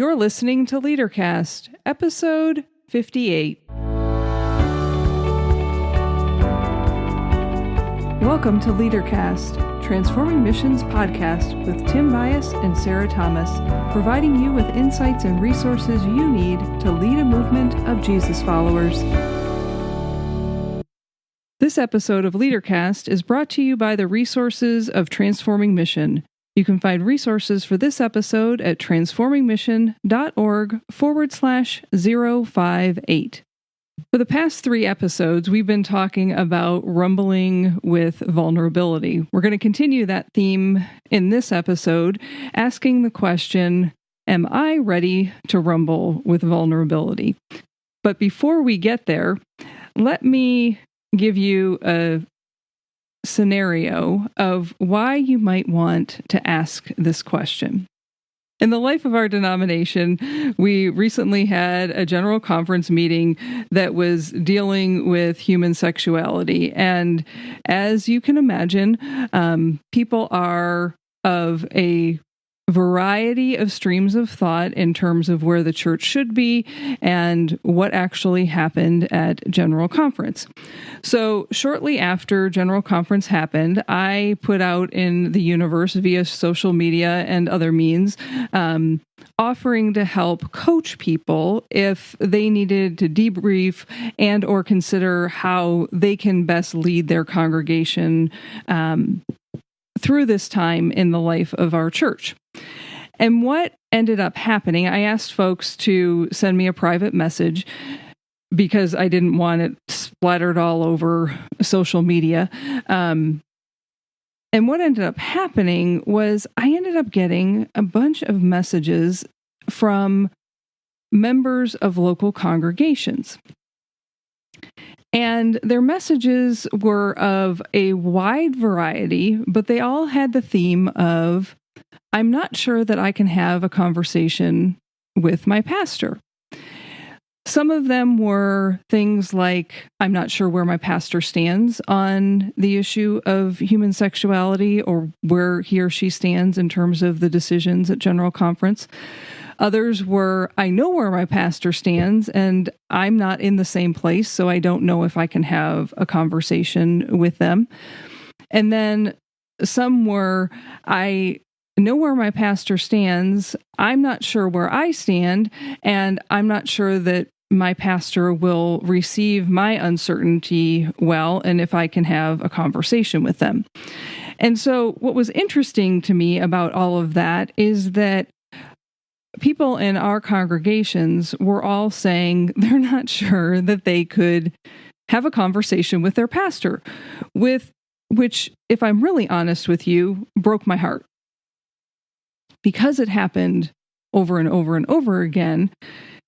You're listening to LeaderCast, episode 58. Welcome to LeaderCast, Transforming Missions podcast with Tim Bias and Sarah Thomas, providing you with insights and resources you need to lead a movement of Jesus followers. This episode of LeaderCast is brought to you by the resources of Transforming Mission. You can find resources for this episode at transformingmission.org/058. For the past 3 episodes, we've been talking about rumbling with vulnerability. We're going to continue that theme in this episode, asking the question, am I ready to rumble with vulnerability? But before we get there, let me give you a scenario of why you might want to ask this question. In the life of our denomination, we recently had a general conference meeting that was dealing with human sexuality. And as you can imagine, people are of a variety of streams of thought in terms of where the church should be and what actually happened at General Conference. So shortly after General Conference happened, I put out in the universe via social media and other means, offering to help coach people if they needed to debrief and or consider how they can best lead their congregation through this time in the life of our church. And what ended up happening, I asked folks to send me a private message because I didn't want it splattered all over social media. And what ended up happening was I ended up getting a bunch of messages from members of local congregations. And their messages were of a wide variety, but they all had the theme of, I'm not sure that I can have a conversation with my pastor. Some of them were things like, I'm not sure where my pastor stands on the issue of human sexuality or where he or she stands in terms of the decisions at General Conference. Others were, I know where my pastor stands and I'm not in the same place, so I don't know if I can have a conversation with them. And then some were, I know where my pastor stands, I'm not sure where I stand, and I'm not sure that my pastor will receive my uncertainty well, and if I can have a conversation with them. And so what was interesting to me about all of that is that people in our congregations were all saying they're not sure that they could have a conversation with their pastor, which, if I'm really honest with you, broke my heart. Because it happened over and over and over again,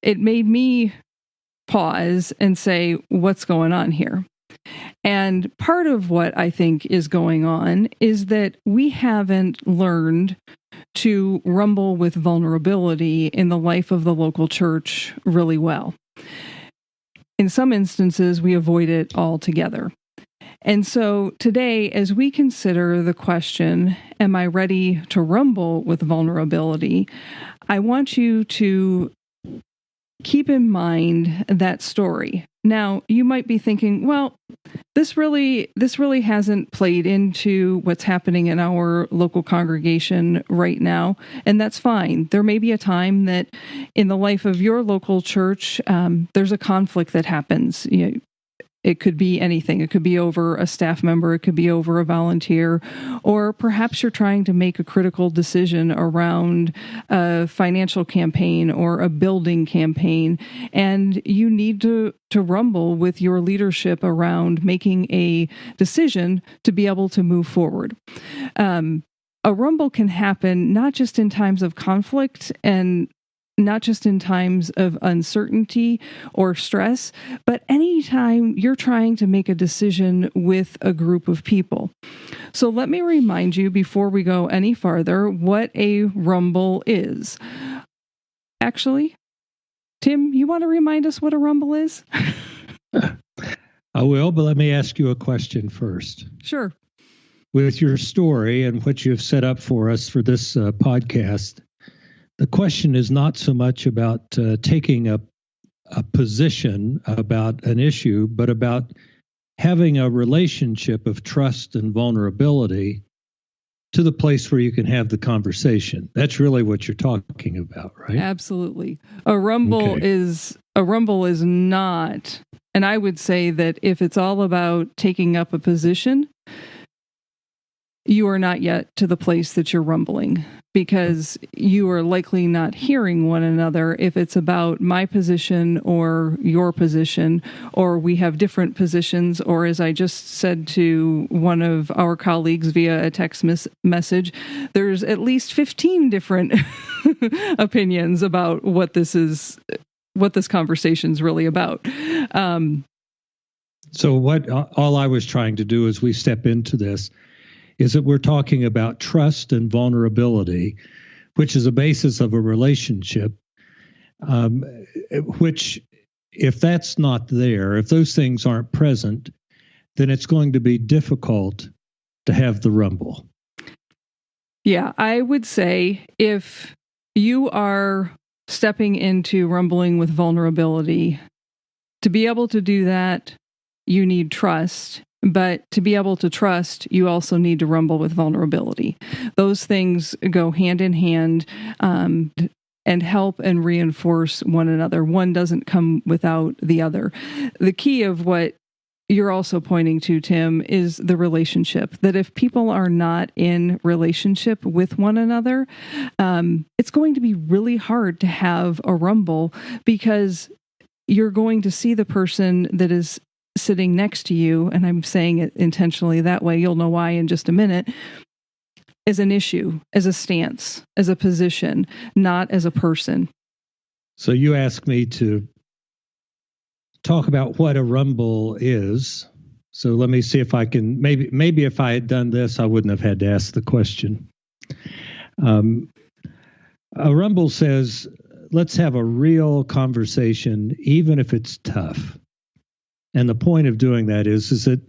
it made me pause and say, what's going on here? And part of what I think is going on is that we haven't learned to rumble with vulnerability in the life of the local church really well. In some instances, we avoid it altogether. And so today, as we consider the question, am I ready to rumble with vulnerability? I want you to keep in mind that story. Now, you might be thinking, well, this really hasn't played into what's happening in our local congregation right now, and that's fine. There may be a time that in the life of your local church, there's a conflict that happens. It could be anything. It could be over a staff member. It could be over a volunteer. Or perhaps you're trying to make a critical decision around a financial campaign or a building campaign, and you need to rumble with your leadership around making a decision to be able to move forward. A rumble can happen not just in times of conflict and not just in times of uncertainty or stress, but anytime you're trying to make a decision with a group of people. So let me remind you before we go any farther what a rumble is. Actually, Tim, you want to remind us what a rumble is? I will, but let me ask you a question first. Sure. With your story and what you've set up for us for this podcast, the question is not so much about taking a position about an issue, but about having a relationship of trust and vulnerability to the place where you can have the conversation. That's really what you're talking about, right? Absolutely. A rumble is not, and I would say that if it's all about taking up a position, you are not yet to the place that you're rumbling, because you are likely not hearing one another if it's about my position or your position, or we have different positions, or as I just said to one of our colleagues via a text message, there's at least 15 different opinions about what this conversation is really about. So all I was trying to do as we step into this is that we're talking about trust and vulnerability, which is a basis of a relationship, which, if that's not there, if those things aren't present, then it's going to be difficult to have the rumble. Yeah, I would say if you are stepping into rumbling with vulnerability, to be able to do that, you need trust. But to be able to trust, you also need to rumble with vulnerability. Those things go hand in hand and help and reinforce one another. One doesn't come without the other. The key of what you're also pointing to, Tim, is the relationship. That if people are not in relationship with one another, it's going to be really hard to have a rumble, because you're going to see the person that is sitting next to you, and I'm saying it intentionally that way, you'll know why in just a minute, as an issue, as a stance, as a position, not as a person. So you asked me to talk about what a rumble is. So let me see if I can, maybe if I had done this, I wouldn't have had to ask the question. A rumble says, let's have a real conversation, even if it's tough. And the point of doing that is that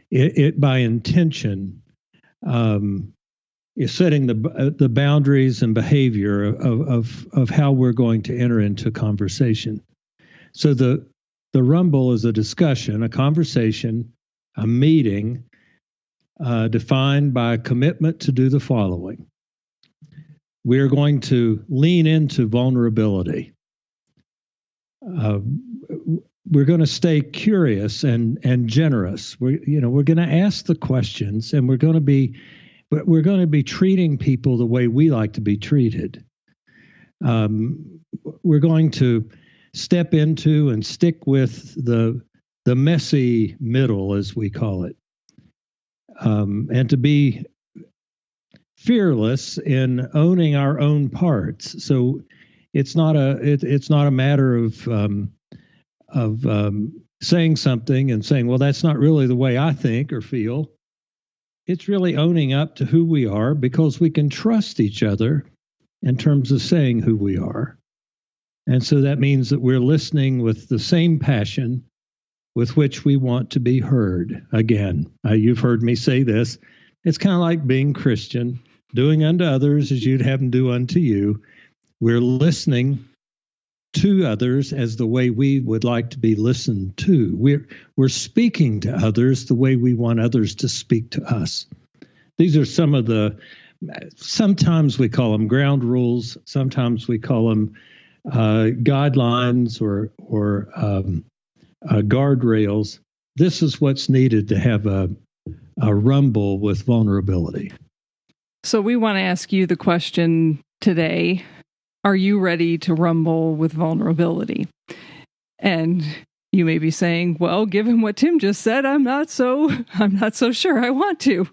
it by intention is setting the boundaries and behavior of how we're going to enter into conversation. So the rumble is a discussion, a conversation, a meeting defined by a commitment to do the following. We are going to lean into vulnerability. We're going to stay curious and generous. We're going to ask the questions, and we're going to be treating people the way we like to be treated. We're going to step into and stick with the messy middle, as we call it, and to be fearless in owning our own parts. So it's not a matter of saying something and saying, well, that's not really the way I think or feel. It's really owning up to who we are, because we can trust each other in terms of saying who we are. And so that means that we're listening with the same passion with which we want to be heard. Again, you've heard me say this. It's kind of like being Christian, doing unto others as you'd have them do unto you. We're listening to others as the way we would like to be listened to. We're speaking to others the way we want others to speak to us. These are some of sometimes we call them ground rules, sometimes we call them guidelines or guardrails. This is what's needed to have a rumble with vulnerability. So we want to ask you the question today. Are you ready to rumble with vulnerability? And you may be saying, well, given what Tim just said, I'm not so sure I want to.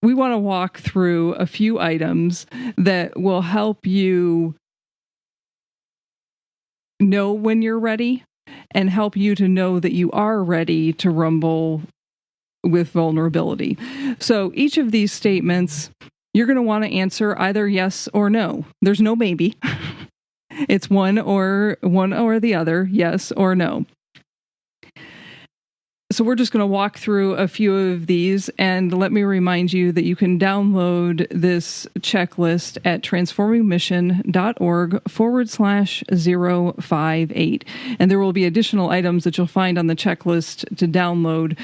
We want to walk through a few items that will help you know when you're ready and help you to know that you are ready to rumble with vulnerability. So each of these statements, you're going to want to answer either yes or no. There's no maybe. It's one or the other, yes or no. So we're just going to walk through a few of these, and let me remind you that you can download this checklist at transformingmission.org/058. And there will be additional items that you'll find on the checklist to download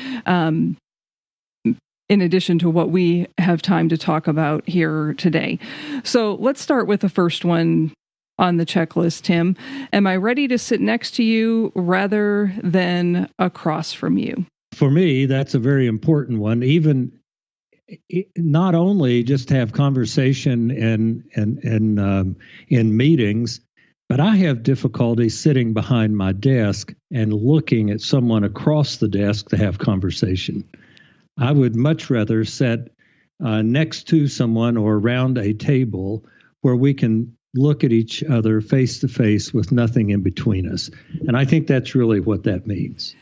in addition to what we have time to talk about here today. So let's start with the first one on the checklist, Tim. Am I ready to sit next to you rather than across from you? For me, that's a very important one. Even not only just have conversation in meetings, but I have difficulty sitting behind my desk and looking at someone across the desk to have conversation. I would much rather sit next to someone or around a table where we can look at each other face to face with nothing in between us. And I think that's really what that means.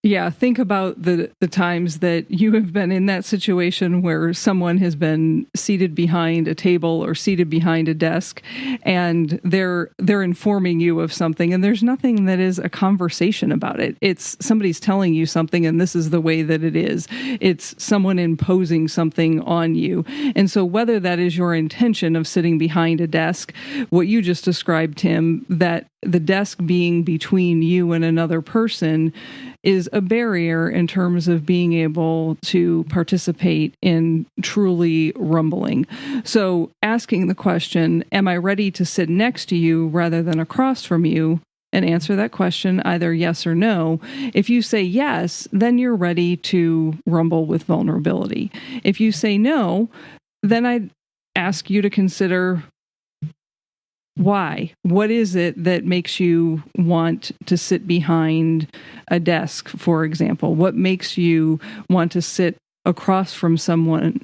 Yeah, think about the times that you have been in that situation where someone has been seated behind a table or seated behind a desk, and they're informing you of something, and there's nothing that is a conversation about it. It's somebody's telling you something, and this is the way that it is. It's someone imposing something on you. And so whether that is your intention of sitting behind a desk, what you just described, Tim, that the desk being between you and another person is a barrier in terms of being able to participate in truly rumbling. So asking the question, am I ready to sit next to you rather than across from you? And answer that question either yes or no. If you say yes, then you're ready to rumble with vulnerability. If you say no, then I'd ask you to consider why? What is it that makes you want to sit behind a desk, for example? What makes you want to sit across from someone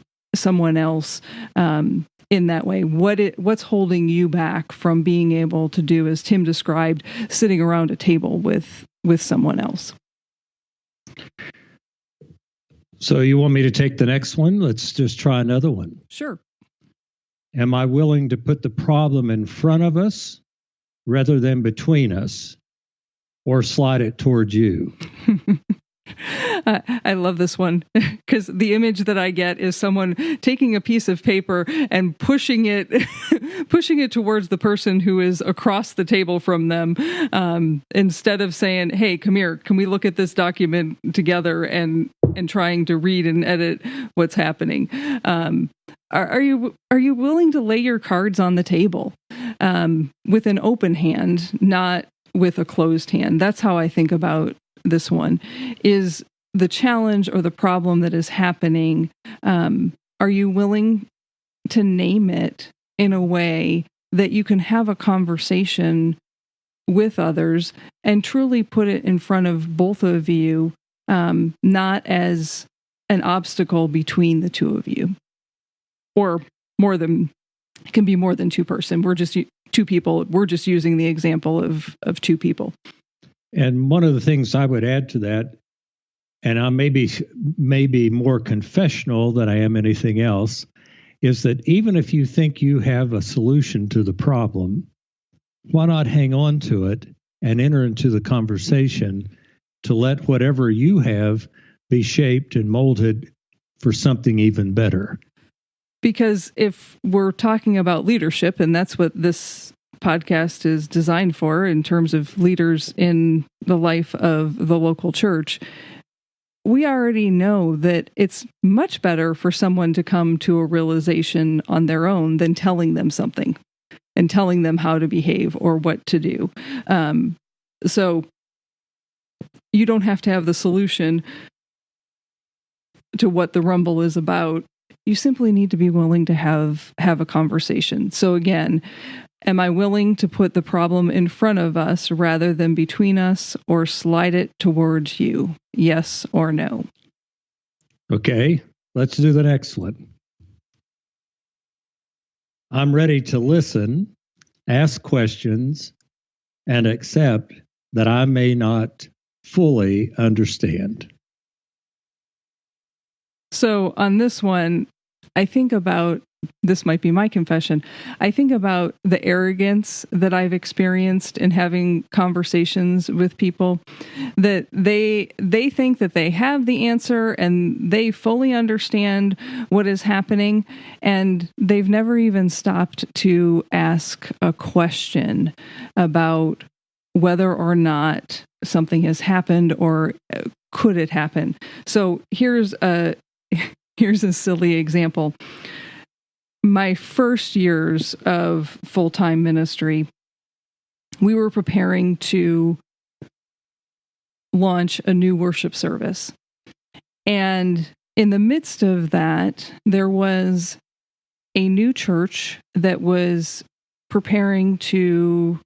else in that way? What's holding you back from being able to do, as Tim described, sitting around a table with someone else? So you want me to take the next one? Let's just try another one. Sure. Am I willing to put the problem in front of us rather than between us, or slide it towards you? I love this one because the image that I get is someone taking a piece of paper and pushing it towards the person who is across the table from them, instead of saying, "Hey, come here, can we look at this document together?" and trying to read and edit what's happening. Are you willing to lay your cards on the table with an open hand, not with a closed hand? That's how I think about this one. Is the challenge or the problem that is happening, are you willing to name it in a way that you can have a conversation with others and truly put it in front of both of you, not as an obstacle between the two of you? Or it can be more than two person. We're just two people. We're just using the example of two people. And one of the things I would add to that, and I may be more confessional than I am anything else, is that even if you think you have a solution to the problem, why not hang on to it and enter into the conversation to let whatever you have be shaped and molded for something even better? Because if we're talking about leadership, and that's what this podcast is designed for in terms of leaders in the life of the local church, we already know that it's much better for someone to come to a realization on their own than telling them something and telling them how to behave or what to do. So you don't have to have the solution to what the rumble is about. You simply need to be willing to have a conversation. So again, am I willing to put the problem in front of us rather than between us, or slide it towards you? Yes or no? Okay, let's do the next one. I'm ready to listen, ask questions, and accept that I may not fully understand. So on this one, I think about this might be my confession. I think about the arrogance that I've experienced in having conversations with people, that they think that they have the answer and they fully understand what is happening, and they've never even stopped to ask a question about whether or not something has happened or could it happen. So here's a silly example. My first years of full-time ministry, we were preparing to launch a new worship service. And in the midst of that, there was a new church that was preparing to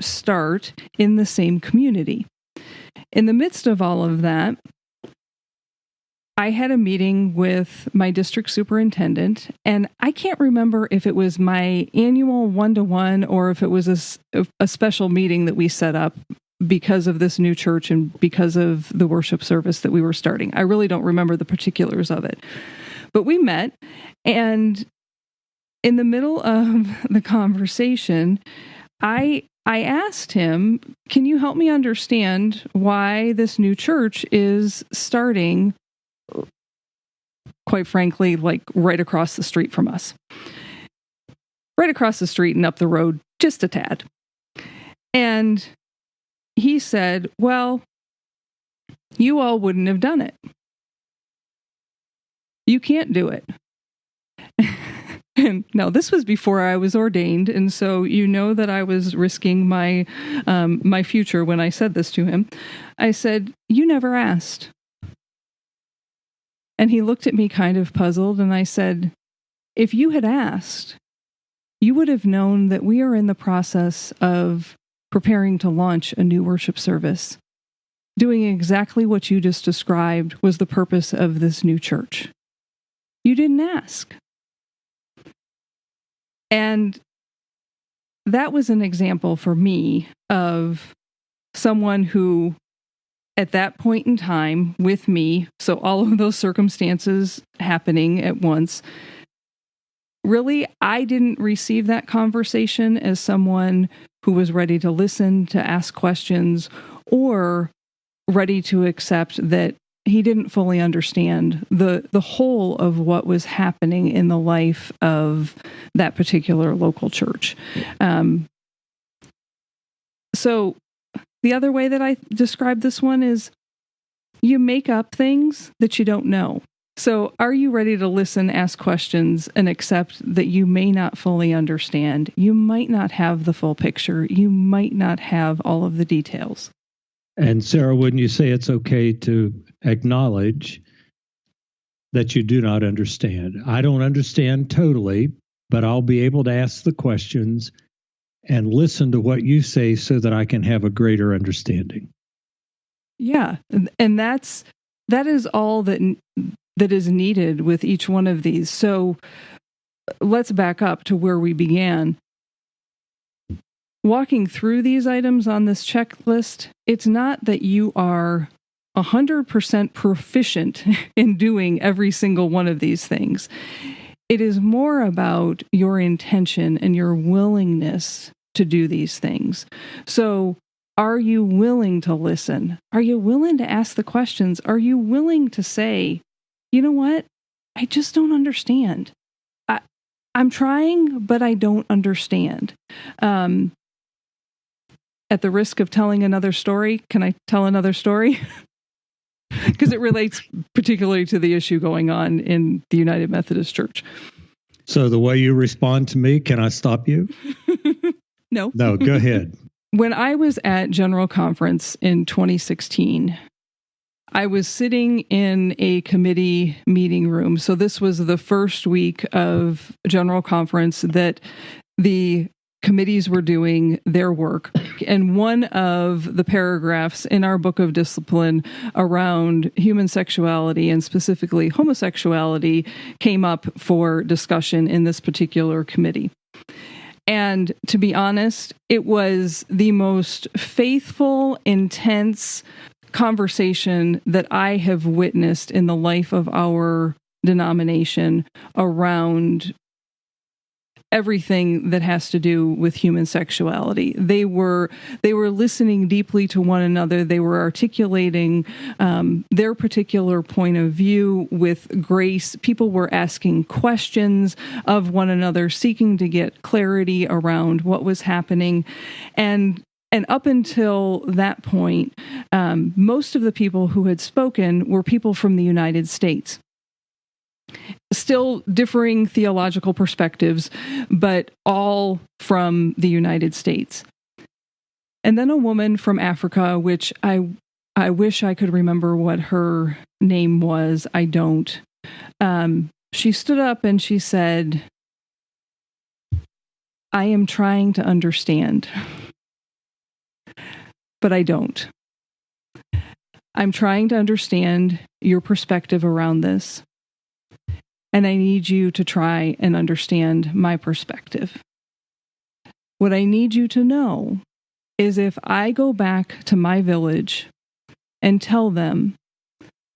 start in the same community. In the midst of all of that, I had a meeting with my district superintendent, and I can't remember if it was my annual one-to-one or if it was a special meeting that we set up because of this new church and because of the worship service that we were starting. I really don't remember the particulars of it. But we met, and in the middle of the conversation, I asked him, can you help me understand why this new church is starting, quite frankly, like right across the street from us? Right across the street and up the road, just a tad. And he said, well, you all wouldn't have done it. You can't do it. And now this was before I was ordained, and so you know that I was risking my future when I said this to him. I said, you never asked. And he looked at me kind of puzzled, and I said, if you had asked, you would have known that we are in the process of preparing to launch a new worship service. Doing exactly what you just described was the purpose of this new church. You didn't ask. And that was an example for me of someone who, at that point in time with me, so all of those circumstances happening at once, really, I didn't receive that conversation as someone who was ready to listen, to ask questions, or ready to accept that he didn't fully understand the whole of what was happening in the life of that particular local church. So the other way that I describe this one is you make up things that you don't know. So are you ready to listen, ask questions, and accept that you may not fully understand? You might not have the full picture. You might not have all of the details. And Sarah, wouldn't you say it's okay to acknowledge that you do not understand? I don't understand totally, but I'll be able to ask the questions and listen to what you say so that I can have a greater understanding. Yeah, and that is all that is needed with each one of these. So let's back up to where we began. Walking through these items on this checklist, it's not that you are 100% proficient in doing every single one of these things. It is more about your intention and your willingness to do these things. So, are you willing to listen? Are you willing to ask the questions? Are you willing to say, you know what? I just don't understand. I'm trying, but I don't understand. At the risk of telling another story, can I tell another story? Because it relates particularly to the issue going on in the United Methodist Church. So the way you respond to me, can I stop you? No. No, go ahead. When I was at General Conference in 2016, I was sitting in a committee meeting room. So this was the first week of General Conference that the committees were doing their work. And one of the paragraphs in our book of discipline around human sexuality and specifically homosexuality came up for discussion in this particular committee. And to be honest, it was the most faithful, intense conversation that I have witnessed in the life of our denomination around everything that has to do with human sexuality. They were listening deeply to one another. They were articulating their particular point of view with grace. People were asking questions of one another, seeking to get clarity around what was happening. And up until that point, most of the people who had spoken were people from the United States. Still differing theological perspectives, but all from the United States. And then a woman from Africa, which I wish I could remember what her name was. I don't. She stood up and she said, "I am trying to understand, but I don't. I'm trying to understand your perspective around this. And I need you to try and understand my perspective. What I need you to know is if I go back to my village and tell them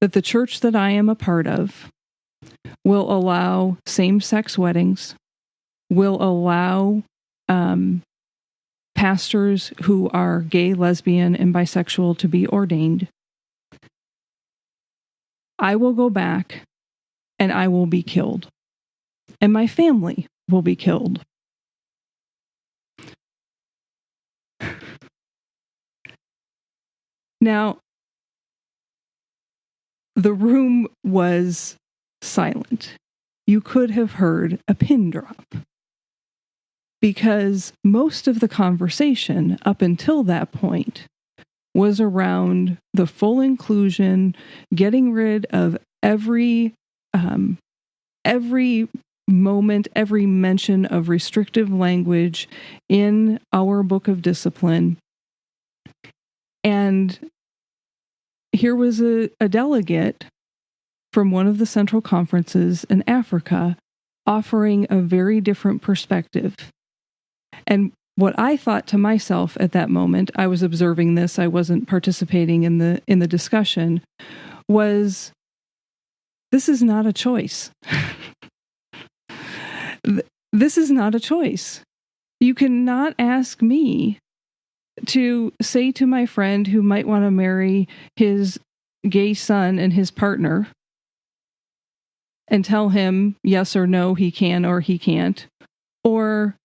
that the church that I am a part of will allow same-sex weddings, will allow pastors who are gay, lesbian, and bisexual to be ordained, I will go back and I will be killed. And my family will be killed." Now, the room was silent. You could have heard a pin drop. Because most of the conversation up until that point was around the full inclusion, getting rid of every moment, every mention of restrictive language in our book of discipline. And here was a delegate from one of the central conferences in Africa offering a very different perspective. And what I thought to myself at that moment, I was observing this, I wasn't participating in the discussion, was, this is not a choice. This is not a choice. You cannot ask me to say to my friend who might want to marry his gay son and his partner and tell him yes or no, he can or he can't, or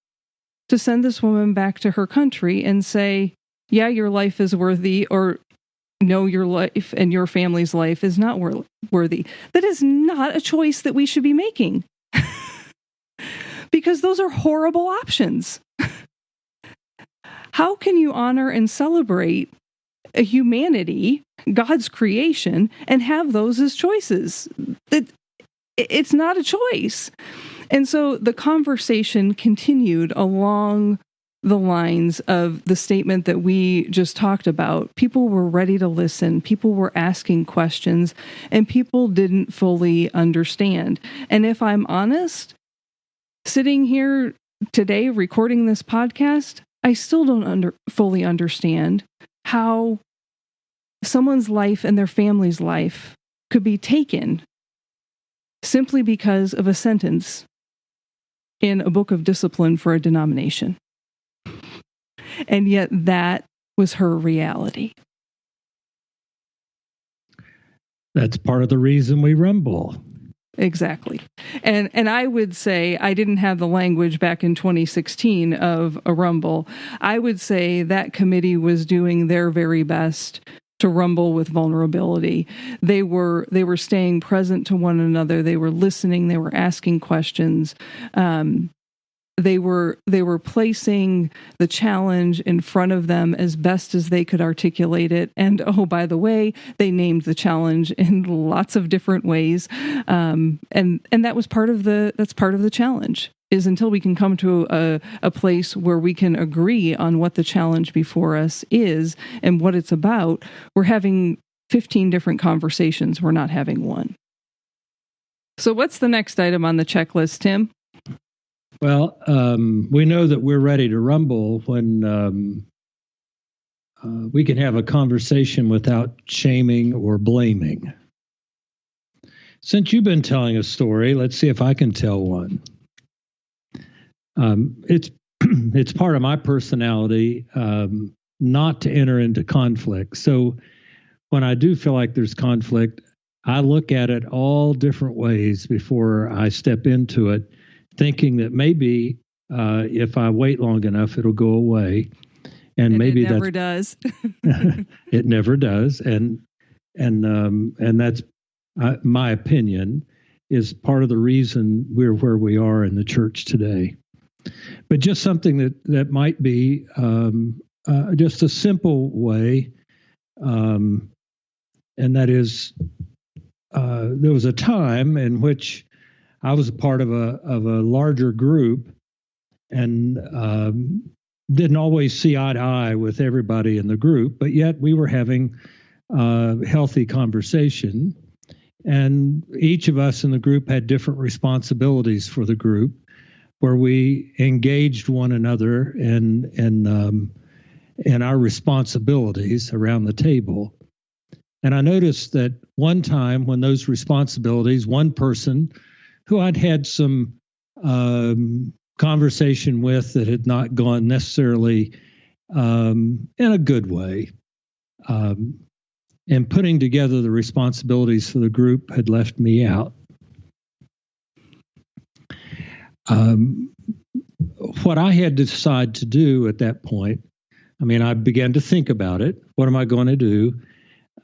to send this woman back to her country and say, yeah, your life is worthy, or no, your life and your family's life is not worthy. That is not a choice that we should be making. Because those are horrible options. How can you honor and celebrate a humanity, God's creation, and have those as choices? It's not a choice. And so the conversation continued along the lines of the statement that we just talked about. People were ready to listen. People were asking questions, and people didn't fully understand. And if I'm honest, sitting here today recording this podcast, I still don't fully understand how someone's life and their family's life could be taken simply because of a sentence in a book of discipline for a denomination. And yet that was her reality. That's part of the reason we rumble. Exactly. And I would say, I didn't have the language back in 2016 of a rumble. I would say that committee was doing their very best to rumble with vulnerability. They were staying present to one another. They were listening. They were asking questions. They were placing the challenge in front of them as best as they could articulate it. And oh, by the way, they named the challenge in lots of different ways. And that was part of the challenge, is until we can come to a place where we can agree on what the challenge before us is and what it's about. We're having 15 different conversations. We're not having one. So what's the next item on the checklist, Tim? Well, we know that we're ready to rumble when we can have a conversation without shaming or blaming. Since you've been telling a story, let's see if I can tell one. it's it's part of my personality not to enter into conflict. So when I do feel like there's conflict, I look at it all different ways before I step into it, thinking that maybe if I wait long enough, it'll go away. And maybe it never does. It never does, and that's my opinion is part of the reason we're where we are in the church today. But just something that might be just a simple way, and that is there was a time in which I was a part of a larger group and didn't always see eye to eye with everybody in the group, but yet we were having healthy conversation. And each of us in the group had different responsibilities for the group, where we engaged one another in our responsibilities around the table. And I noticed that one time when those responsibilities, one person who I'd had some conversation with that had not gone necessarily in a good way, and putting together the responsibilities for the group had left me out. What I had to decide to do at that point, I began to think about it. What am I going to do?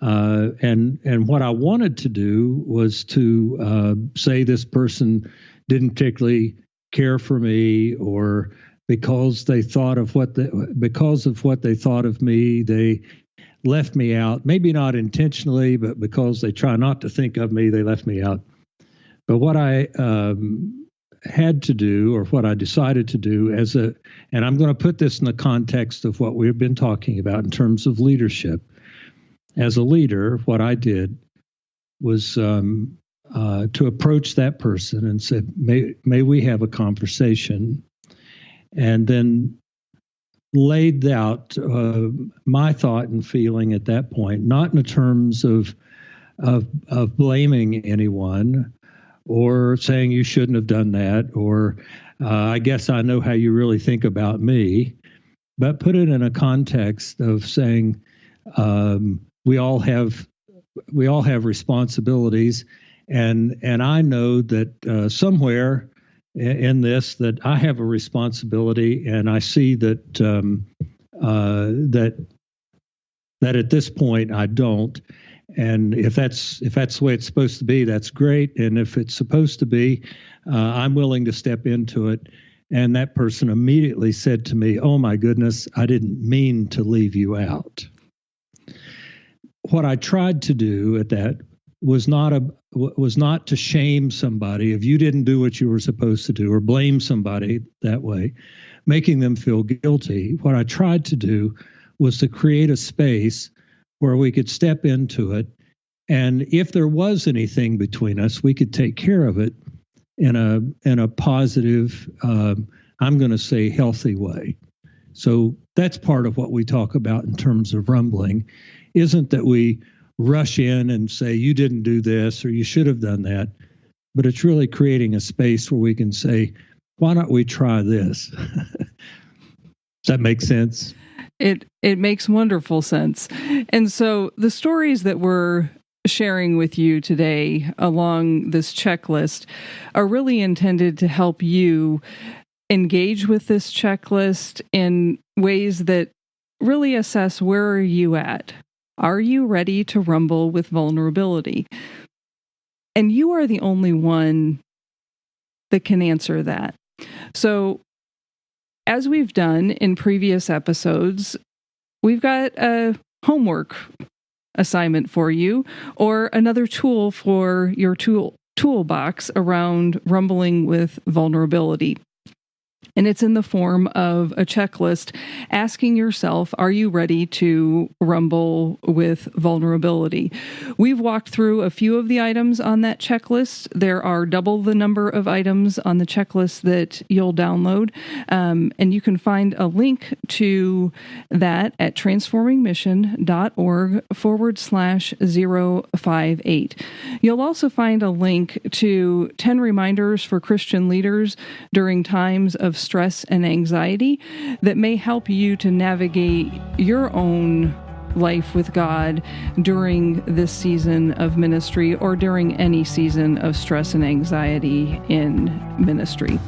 And what I wanted to do was to say this person didn't particularly care for me, or because of what they thought of me, they left me out. Maybe not intentionally, but because they try not to think of me, they left me out. But what I had to do, or what I decided to do and I'm going to put this in the context of what we've been talking about in terms of leadership. As a leader, what I did was to approach that person and say, may we have a conversation? And then laid out my thought and feeling at that point, not in terms of blaming anyone or saying you shouldn't have done that, or I guess I know how you really think about me, but put it in a context of saying we all have responsibilities, and I know that somewhere in this that I have a responsibility, and I see that that at this point I don't. And if that's the way it's supposed to be, that's great. And if it's supposed to be, I'm willing to step into it. And that person immediately said to me, "Oh my goodness, I didn't mean to leave you out." What I tried to do at that was not to shame somebody if you didn't do what you were supposed to do, or blame somebody that way, making them feel guilty. What I tried to do was to create a space where we could step into it, and if there was anything between us, we could take care of it in a positive, I'm going to say healthy way. So that's part of what we talk about in terms of rumbling. Isn't that we rush in and say, you didn't do this or you should have done that, but it's really creating a space where we can say, why don't we try this? Does that make sense? It makes wonderful sense. And so the stories that we're sharing with you today along this checklist are really intended to help you engage with this checklist in ways that really assess, where are you at? Are you ready to rumble with vulnerability? And you are the only one that can answer that. So, as we've done in previous episodes, we've got a homework assignment for you, or another tool for your toolbox around rumbling with vulnerability. And it's in the form of a checklist asking yourself, are you ready to rumble with vulnerability? We've walked through a few of the items on that checklist. There are double the number of items on the checklist that you'll download. And you can find a link to that at transformingmission.org/058. You'll also find a link to 10 reminders for Christian leaders during times of stress and anxiety that may help you to navigate your own life with God during this season of ministry or during any season of stress and anxiety in ministry.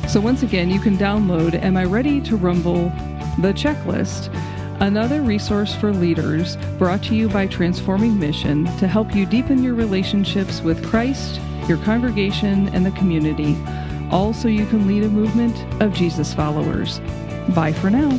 So once again, you can download Am I Ready to Rumble? The Checklist, another resource for leaders brought to you by Transforming Mission to help you deepen your relationships with Christ, your congregation, and the community, all so you can lead a movement of Jesus followers. Bye for now.